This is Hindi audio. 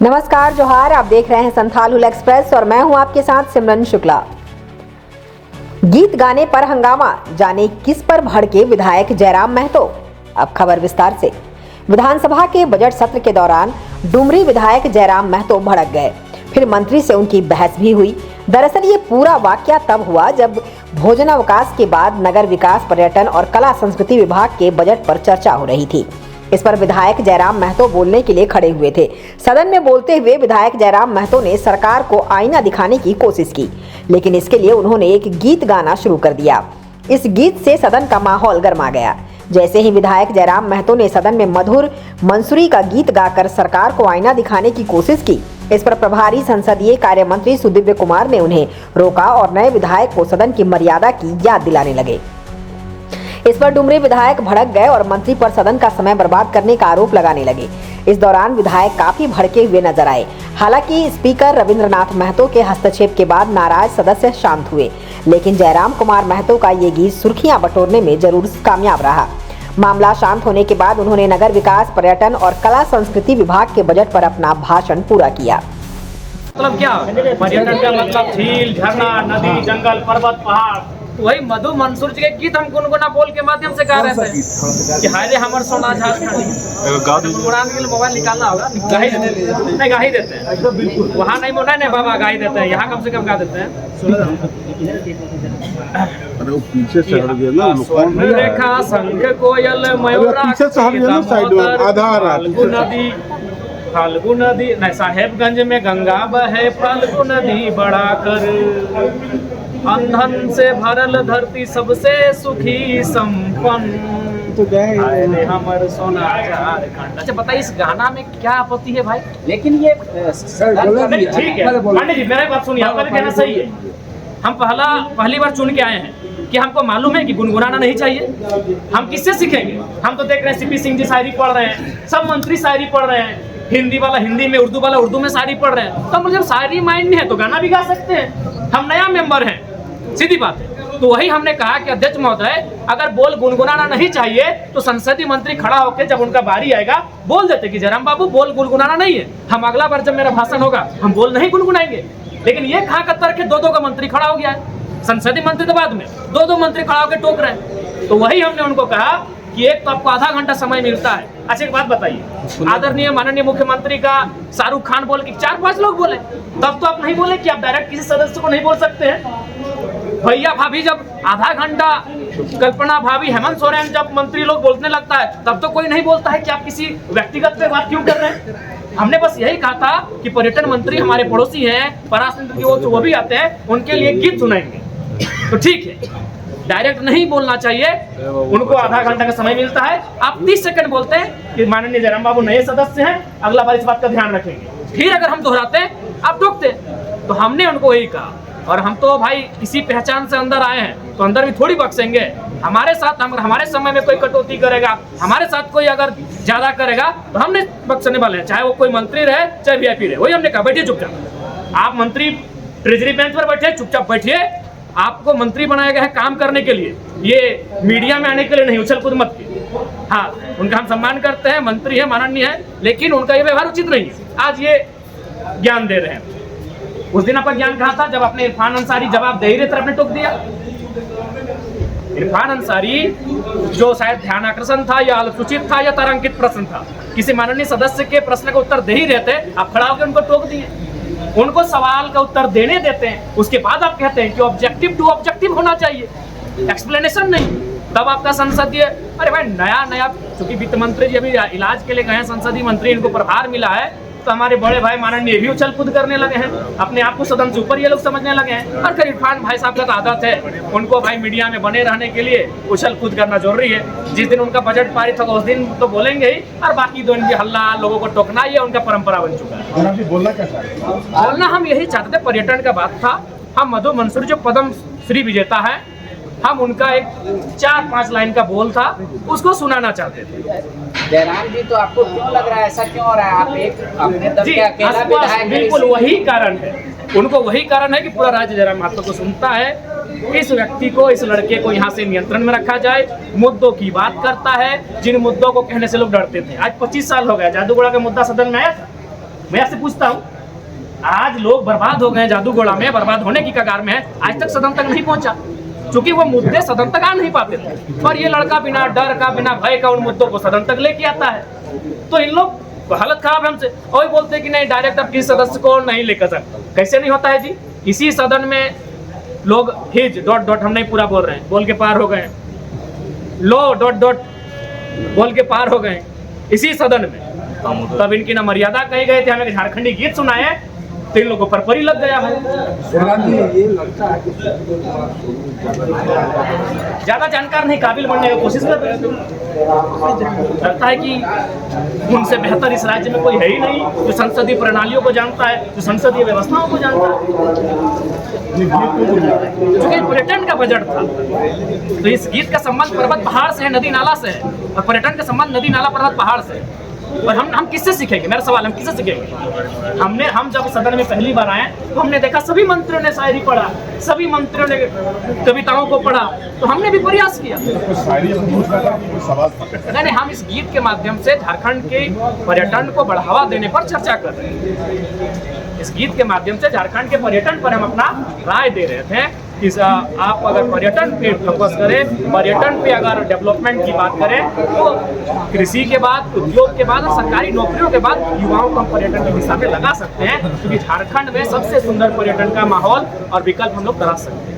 नमस्कार, जोहार। आप देख रहे हैं संथाल एक्सप्रेस और मैं हूं आपके साथ सिमरन शुक्ला। गीत गाने पर हंगामा, जाने किस पर भड़के विधायक जयराम महतो। अब खबर विस्तार से। विधानसभा के बजट सत्र के दौरान डुमरी विधायक जयराम महतो भड़क गए, फिर मंत्री से उनकी बहस भी हुई। दरअसल ये पूरा वाकया तब हुआ जब भोजनावकाश के बाद नगर विकास, पर्यटन और कला संस्कृति विभाग के बजट पर चर्चा हो रही थी। इस पर विधायक जयराम महतो बोलने के लिए खड़े हुए थे। सदन में बोलते हुए विधायक जयराम महतो ने सरकार को आईना दिखाने की कोशिश की, लेकिन इसके लिए उन्होंने एक गीत गाना शुरू कर दिया। इस गीत से सदन का माहौल गर्मा गया। जैसे ही विधायक जयराम महतो ने सदन में मधुर मंसूरी का गीत गाकर सरकार को आईना दिखाने की कोशिश की, इस पर प्रभारी संसदीय कार्य मंत्री सुदिव्य कुमार ने उन्हें रोका और नए विधायक को सदन की मर्यादा की याद दिलाने लगे। इस पर डुमरी विधायक भड़क गए और मंत्री पर सदन का समय बर्बाद करने का आरोप लगाने लगे। इस दौरान विधायक काफी भड़के हुए नजर आए। हालांकि स्पीकर रविंद्रनाथ महतो के हस्तक्षेप के बाद नाराज सदस्य शांत हुए, लेकिन जयराम कुमार महतो का ये गीत सुर्खियां बटोरने में जरूर कामयाब रहा। मामला शांत होने के बाद उन्होंने नगर विकास, पर्यटन और कला संस्कृति विभाग के बजट पर अपना भाषण पूरा किया। मतलब क्या पर्यटन का मतलब झील, झरना, नदी, जंगल, पर्वत, पहाड़, वही मधु मंसूर जी के गीत हम गुनगुना बोल के माध्यम से गा रहे थे कि हाय रे हमर सोना झारखंड। गुनगुनाने के लिए मोबाइल निकालना होगा, गा ही देते हैं। वहाँ नहीं नहीं बाबा गा ही देते हैं, यहाँ कम से कम गा देते हैं। पीछे से हट गया ना, स्वर्ण रेखा, शंख, कोयल, फाल्गु नदी नहीं, साहेबगंज में गंगा बहे, फाल्गु नदी बढ़ा कर, अंधन से भरल धरती सबसे सुखी संपन्न, हमर सोना झारखंड। अच्छा बताइए इस गाना में क्या आपत्ति है भाई? लेकिन ये ठीक है पांडे जी, मेरा बात सुनिए, आपका भी कहना सही है। हम पहली बार चुन के आए हैं कि हमको मालूम है कि गुनगुनाना नहीं चाहिए। हम किससे सीखेंगे? हम तो देख रहे हैं सीपी सिंह जी शायरी पढ़ रहे हैं, सब मंत्री शायरी पढ़ रहे हैं, हिंदी वाला हिंदी में, उर्दू वाला उर्दू में शायरी पढ़ रहे हैं। तो मुझे शायरी माइंड में है तो गाना भी गा सकते हैं। हम नया मेंबर हैं, सीधी बात है। तो वही हमने कहा कि अध्यक्ष महोदय, अगर बोल गुनगुनाना नहीं चाहिए तो संसदीय मंत्री खड़ा होकर जब उनका बारी आएगा बोल देते कि जयराम बाबू बोल गुनगुनाना नहीं है। हम अगला बार जब मेरा भाषण होगा हम बोल नहीं गुनगुनाएंगे। लेकिन ये कहाँ का तर्क है, दो का मंत्री खड़ा हो गया है, संसदीय मंत्री तो बाद में, दो मंत्री खड़ा होकर टोक रहे हैं। तो वही हमने उनको कहा कि एक तो आपको आधा घंटा समय मिलता है। अच्छा एक बात बताइए, आदरणीय माननीय मुख्यमंत्री का शाहरुख खान बोले कि 4-5 लोग बोले, तब तो आप नहीं बोले कि आप डायरेक्ट किसी सदस्य को नहीं बोल सकते हैं। भैया भाभी जब आधा घंटा, कल्पना भाभी, हेमंत सोरेन जब मंत्री लोग बोलने लगता है तब तो कोई नहीं बोलता है कि आप किसी व्यक्तिगत पे बात क्यों कर रहे हैं। हमने बस यही कहा था कि पर्यटन मंत्री हमारे पड़ोसी हैं, पराशर की वो भी आते हैं, उनके लिए गीत सुनाएंगे तो ठीक है, डायरेक्ट नहीं बोलना चाहिए। उनको आधा घंटा का समय मिलता है, आप 30 सेकंड बोलते हैं कि माननीय जयराम बाबू नए सदस्य हैं, अगला बार इस बात का ध्यान रखेंगे। फिर अगर हम दोहराते आप टोकते। तो हमने उनको यही कहा, और हम तो भाई किसी पहचान से अंदर आए हैं तो अंदर भी थोड़ी बख्शेंगे। हमारे साथ हमारे समय में कोई कटौती करेगा, हमारे साथ कोई अगर ज्यादा करेगा तो हमने बख्शने वाले हैं, चाहे वो कोई मंत्री रहे चाहे वीआईपी रहे। वही हमने कहा बैठिए चुपचाप, आप मंत्री ट्रेजरी बेंच पर बैठे, चुपचाप बैठिए। आपको मंत्री बनाया गया है काम करने के लिए, ये मीडिया में आने के लिए नहीं, उछल कूद मत कीजिए। हाँ, उनका हम सम्मान करते हैं, मंत्री है, माननीय है, लेकिन उनका ये व्यवहार उचित नहीं है। आज ये ज्ञान दे रहे हैं, उस दिन आपका ज्ञान कहा था जब अपने इरफान अंसारी जवाब दे ही रहे थे, आपने टोक दिया। इरफान अंसारी जो शायद ध्यान आकर्षण था या अनुचित था या तारांकित प्रश्न था, किसी माननीय सदस्य के प्रश्न का उत्तर दे ही रहे थे, आप खड़ा होकर उनको टोक दिए। उनको सवाल का उत्तर देने देते हैं, उसके बाद आप कहते हैं कि ऑब्जेक्टिव टू ऑब्जेक्टिव होना चाहिए, एक्सप्लेनेशन नहीं। तब आपका संसदीय, अरे भाई नया चूंकि वित्त मंत्री जी अभी इलाज के लिए गए हैं, संसदीय मंत्री, इनको प्रभार मिला है, तो हमारे बड़े भाई माननीय भी उछल कूद करने लगे हैं, अपने आप को सदन से ऊपर ये लोग समझने लगे हैं। और फिर इरफान भाई साहब का आदत है, उनको भाई मीडिया में बने रहने के लिए उछल कूद करना जरूरी है। जिस दिन उनका बजट पारित होगा उस दिन तो बोलेंगे ही, और बाकी दो दिन भी हल्ला, लोगों को टोकना, ये उनका परंपरा बन चुका है। बोलना हम यही चाहते थे, पर्यटन का बात था। हम मधु मंसूर जो पद्म श्री विजेता है, हम उनका एक 4-5 लाइन का बोल था, उसको सुनाना चाहते थे। जयराम जी, तो आपको क्यों लग रहा है ऐसा क्यों हो रहा है? आप एक अपने दल के अकेला विधायक, बिल्कुल वही कारण है, उनको वही कारण है कि पूरा राज्य जयराम महतो को सुनता है। इस व्यक्ति को, इस लड़के को यहाँ से नियंत्रण में रखा जाए, मुद्दों की बात करता है, जिन मुद्दों को कहने से लोग डरते थे। आज 25 साल हो गया, जादूगोड़ा का मुद्दा सदन में आया था, मैं आपसे पूछता हूँ, आज लोग बर्बाद हो गए जादूगोड़ा में, बर्बाद होने की कगार में है, आज तक सदन तक नहीं पहुंचा क्योंकि वो मुद्दे सदन तक आ नहीं पाते थे। पर ये लड़का बिना डर का, बिना भय का उन मुद्दों को सदन तक लेके आता है। तो इन लोग हालत खराब है हमसे, और बोलते हैं कि नहीं डायरेक्ट अब किसी सदस्य को नहीं लेकर सकते। कैसे नहीं होता है जी? इसी सदन में लोग हिज डॉट डॉट, हम नहीं पूरा बोल रहे हैं, बोल के पार हो गए, लो डॉट डॉट बोल के पार हो गए इसी सदन में। तब इनकी ना मर्यादा कही गए थे, हमें झारखंडी गीत सुनाए तो इन लोगों पर परी लग गया भाई। ज्यादा जानकार नहीं, काबिल बनने की कोशिश कर रहे हैं। लगता है कि उनसे बेहतर इस राज्य में कोई है ही नहीं जो संसदीय प्रणालियों को जानता है, जो संसदीय व्यवस्थाओं को जानता है। क्योंकि पर्यटन का बजट था, तो इस गीत का संबंध पर्वत पहाड़ से है, नदी नाला से है, और पर्यटन का संबंध नदी नाला पर्वत पहाड़ से है। और हम किससे सीखेंगे? मेरा सवाल, हम किससे सीखेंगे? हम जब सदन में पहली बार आए तो हमने देखा सभी मंत्रियों ने शायरी पढ़ा, सभी मंत्रियों ने कविताओं को पढ़ा, तो हमने भी प्रयास किया। नहीं, हम इस गीत के माध्यम से झारखंड के पर्यटन को बढ़ावा देने पर चर्चा कर रहे हैं। इस गीत के माध्यम से झारखंड के पर्यटन पर हम अपना राय दे रहे थे कि आप अगर पर्यटन पे फोकस करें, पर्यटन पे अगर डेवलपमेंट की बात करें, तो कृषि के बाद, उद्योग के बाद और सरकारी नौकरियों के बाद युवाओं को हम पर्यटन की दिशा में लगा सकते हैं, क्योंकि झारखंड में सबसे सुंदर पर्यटन का माहौल और विकल्प हम लोग करा सकते हैं।